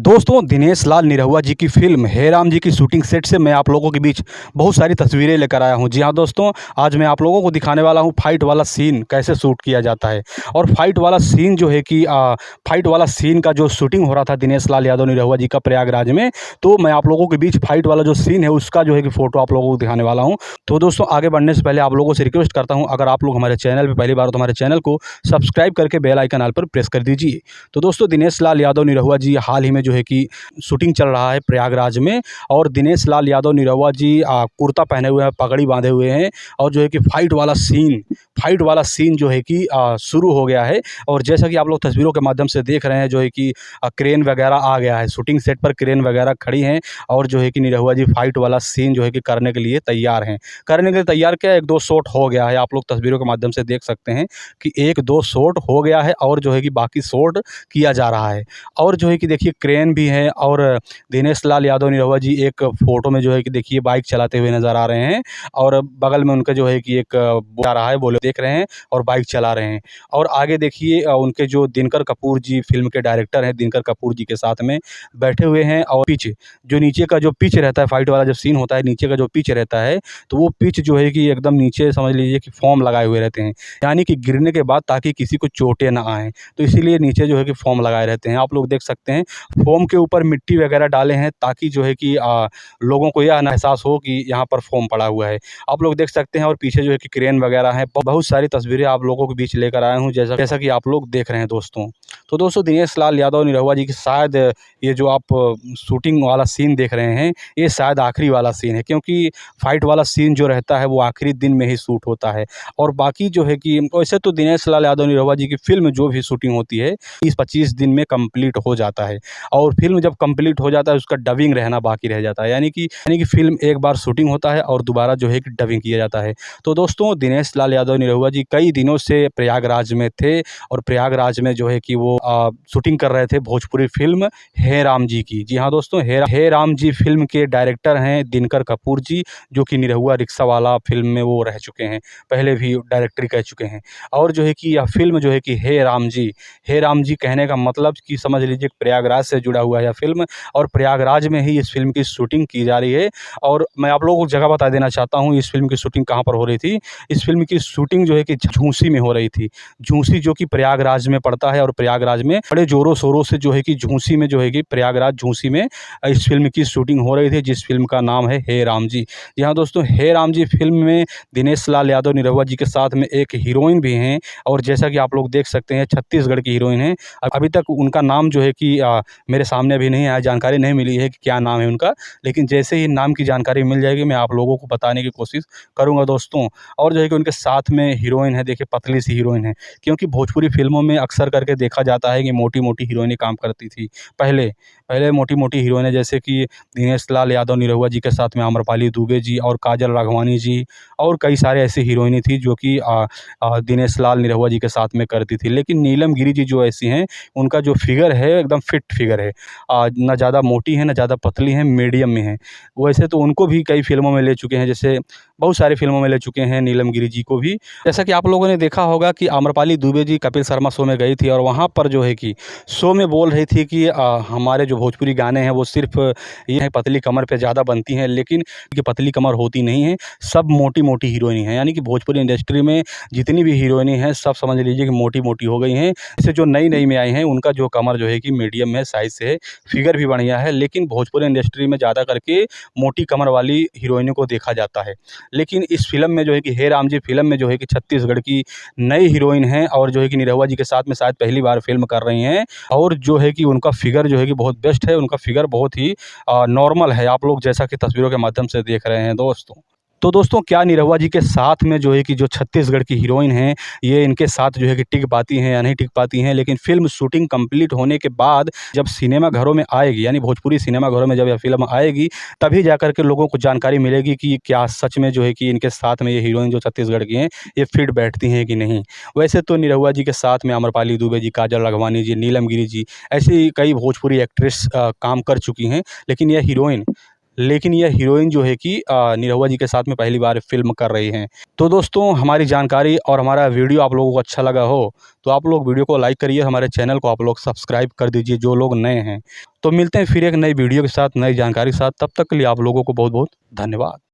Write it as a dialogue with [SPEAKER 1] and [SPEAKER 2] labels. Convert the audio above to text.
[SPEAKER 1] दोस्तों दिनेश लाल निरहुआ जी की फ़िल्म हे राम जी की शूटिंग सेट से मैं आप लोगों के बीच बहुत सारी तस्वीरें लेकर आया हूं। जी हां दोस्तों, आज मैं आप लोगों को दिखाने वाला हूं फ़ाइट वाला सीन कैसे शूट किया जाता है। और फ़ाइट वाला सीन जो है कि फ़ाइट वाला सीन का जो शूटिंग हो रहा था दिनेश लाल यादव निरहुआ जी का प्रयागराज में, तो मैं आप लोगों के बीच फ़ाइट वाला जो सीन है उसका जो है कि फ़ोटो आप लोगों को दिखाने वाला हूँ। तो दोस्तों आगे बढ़ने से पहले आप लोगों से रिक्वेस्ट करता हूँ, अगर आप लोग हमारे चैनल पर पहली बार हो तो हमारे चैनल को सब्सक्राइब करके बेल आइकन ऑल पर प्रेस कर दीजिए। तो दोस्तों दिनेश लाल यादव निरहुआ जी हाल ही में जो है कि शूटिंग चल रहा है प्रयागराज में, और दिनेश लाल यादव निरहुआ जी कुर्ता पहने हुए हैं, पगड़ी बांधे हुए हैं, और जो है कि फ़ाइट वाला सीन जो है कि शुरू हो गया है। और जैसा कि आप लोग तस्वीरों के माध्यम से देख रहे हैं जो है कि क्रेन वगैरह आ गया है, शूटिंग सेट पर क्रेन वगैरह खड़ी हैं, और जो है कि निरहुआ जी फ़ाइट वाला सीन जो है कि करने के लिए तैयार हैं। करने के लिए तैयार क्या, 1-2 शॉट हो गया है, आप लोग तस्वीरों के माध्यम से देख सकते हैं कि 1-2 शॉट हो गया है, और जो है कि बाकी शॉट किया जा रहा है। और जो है कि देखिए क्रेन भी है, और दिनेश लाल यादव निरहुआ जी एक फ़ोटो में जो है कि देखिए बाइक चलाते हुए नज़र आ रहे हैं, और बगल में उनका जो है कि एक जा रहा है, बोले देख रहे हैं और बाइक चला रहे हैं। और आगे देखिए उनके जो दिनकर कपूर जी फ़िल्म के डायरेक्टर हैं, दिनकर कपूर जी के साथ में बैठे हुए हैं। और पीछे जो नीचे का जो पिच रहता है, फ़ाइट वाला जो सीन होता है, नीचे का जो पिच रहता है, तो वो पिच जो है कि एकदम नीचे समझ लीजिए कि फ़ोम लगाए हुए रहते हैं, यानी कि गिरने के बाद ताकि किसी को चोटें ना आएँ, तो इसीलिए नीचे जो है कि फ़ोम लगाए रहते हैं। आप लोग देख सकते हैं फ़ोम के ऊपर मिट्टी वगैरह डाले हैं ताकि जो है कि लोगों को यह ना एहसास हो कि यहाँ पर फ़ोम पड़ा हुआ है। आप लोग देख सकते हैं, और पीछे जो है कि क्रेन वगैरह है। बहुत सारी तस्वीरें आप लोगों के बीच लेकर आया हूँ, जैसा जैसा कि आप लोग देख रहे हैं दोस्तों। तो दोस्तों दिनेश लाल यादव निरहुआ जी की शायद ये जो आप शूटिंग वाला सीन देख रहे हैं, ये शायद आखिरी वाला सीन है, क्योंकि फ़ाइट वाला सीन जो रहता है वो आखिरी दिन में ही शूट होता है। और बाकी जो है कि वैसे तो दिनेश लाल यादव निरहुआ जी की फ़िल्म जो भी शूटिंग होती है 20-25 दिन में कंप्लीट हो जाता है। और फ़िल्म जब कंप्लीट हो जाता है उसका डबिंग रहना बाकी रह जाता है, यानी कि फ़िल्म एक बार शूटिंग होता है और दोबारा जो है कि डबिंग किया जाता है। तो दोस्तों दिनेश लाल यादव निरहुआ जी कई दिनों से प्रयागराज में थे, और प्रयागराज में जो है कि वो शूटिंग कर रहे थे भोजपुरी फ़िल्म हे राम जी की। जी हाँ दोस्तों, हे राम जी फ़िल्म के डायरेक्टर हैं दिनकर कपूर जी, जो कि निरहुआ रिक्शा वाला फ़िल्म में वो रह चुके हैं, पहले भी डायरेक्टरी कर चुके हैं। और जो है कि यह फ़िल्म जो है कि हे राम जी कहने का मतलब कि समझ लीजिए प्रयागराज से जुड़ा हुआ है यह फ़िल्म, और प्रयागराज में ही इस फ़िल्म की शूटिंग की जा रही है। और मैं आप लोगों को जगह बता देना चाहता हूँ इस फ़िल्म की शूटिंग कहाँ पर हो रही थी। इस फ़िल्म की शूटिंग जो है कि झूंसी में हो रही थी। झूंसी जो कि प्रयागराज में पड़ता है, और प्रयागराज में बड़े ज़ोरों-शोरों से जो है कि झूंसी में जो है कि प्रयागराज झूंसी में इस फ़िल्म की शूटिंग हो रही थी, जिस फ़िल्म का नाम है हे राम जी। जी हाँ दोस्तों, हे राम जी फ़िल्म में दिनेश लाल यादव निरहुआ जी के साथ में एक हीरोइन भी हैं, और जैसा कि आप लोग देख सकते हैं छत्तीसगढ़ की हीरोइन हैं। अभी तक उनका नाम जो है कि मेरे सामने अभी नहीं आया, जानकारी नहीं मिली है कि क्या नाम है उनका, लेकिन जैसे ही नाम की जानकारी मिल जाएगी मैं आप लोगों को बताने की कोशिश करूँगा दोस्तों। और जो है कि उनके साथ में हीरोइन है, देखिए पतली सी हीरोइन है, क्योंकि भोजपुरी फ़िल्मों में अक्सर करके देखा जाता है कि मोटी-मोटी हीरोइनें काम करती थी पहले। पहले मोटी-मोटी हीरोइनें जैसे कि दिनेश लाल यादव निरहुआ जी के साथ में आम्रपाली दुबे जी और काजल राघवानी जी, और कई सारे ऐसी हीरोइनें थी जो कि दिनेश लाल निरहुआ जी के साथ में करती थी। लेकिन नीलम गिरी जी जो ऐसी हैं, उनका जो फ़िगर है एकदम फिट फ़िगर है। ना ज़्यादा मोटी हैं, ना ज़्यादा पतली हैं, मीडियम में हैं। वैसे तो उनको भी कई फ़िल्मों में ले चुके हैं, जैसे बहुत सारी फ़िल्मों में ले चुके हैं नीलम गिरी जी को भी। जैसा कि आप लोगों ने देखा होगा कि आम्रपाली दुबे जी कपिल शर्मा शो में गई थी, और वहाँ पर जो है कि शो में बोल रही थी कि हमारे जो भोजपुरी गाने हैं वो सिर्फ़ ये है पतली कमर पे ज़्यादा बनती हैं, लेकिन ये पतली कमर होती नहीं है, सब मोटी-मोटी हीरोइनें हैं। यानी कि भोजपुरी इंडस्ट्री में जितनी भी हीरोइनें हैं सब समझ लीजिए कि मोटी-मोटी हो गई हैं। जैसे जो नई-नई में आई हैं उनका जो कमर जो है कि मीडियम में साइज़ से है, फ़िगर भी बढ़िया है, लेकिन भोजपुरी इंडस्ट्री में ज़्यादा करके मोटी कमर वाली हीरोइनों को देखा जाता है। लेकिन इस फ़िल्म में जो है कि हे राम जी फ़िल्म में जो है कि छत्तीसगढ़ की नई हीरोइन हैं, और जो है कि निरहुआ जी के साथ में शायद पहली बार फ़िल्म कर रही हैं, और जो है कि उनका फ़िगर जो है कि बहुत बेस्ट है, उनका फ़िगर बहुत ही नॉर्मल है, आप लोग जैसा कि तस्वीरों के माध्यम से देख रहे हैं दोस्तों। तो दोस्तों क्या निरहुआ जी के साथ में जो है कि जो छत्तीसगढ़ की हीरोइन हैं, ये इनके साथ जो है कि टिक पाती हैं या नहीं टिक पाती हैं, लेकिन फ़िल्म शूटिंग कंप्लीट होने के बाद जब सिनेमा घरों में आएगी, यानी भोजपुरी सिनेमा घरों में जब यह फ़िल्म आएगी, तभी जाकर के लोगों को जानकारी मिलेगी कि क्या सच में जो है कि इनके साथ में ये हीरोइन जो छत्तीसगढ़ की हैं, ये फिट बैठती हैं कि नहीं। वैसे तो निरहुआ जी के साथ में आम्रपाली दुबे जी, काजल राघवानी जी, नीलम गिरी जी, ऐसी कई भोजपुरी एक्ट्रेस काम कर चुकी हैं, लेकिन यह हीरोइन लेकिन यह हीरोइन जो है कि निरहुआ जी के साथ में पहली बार फ़िल्म कर रही हैं। तो दोस्तों, हमारी जानकारी और हमारा वीडियो आप लोगों को अच्छा लगा हो तो आप लोग वीडियो को लाइक करिए, हमारे चैनल को आप लोग सब्सक्राइब कर दीजिए जो लोग नए हैं। तो मिलते हैं फिर एक नई वीडियो के साथ, नई जानकारी के साथ। तब तक के लिए आप लोगों को बहुत बहुत धन्यवाद।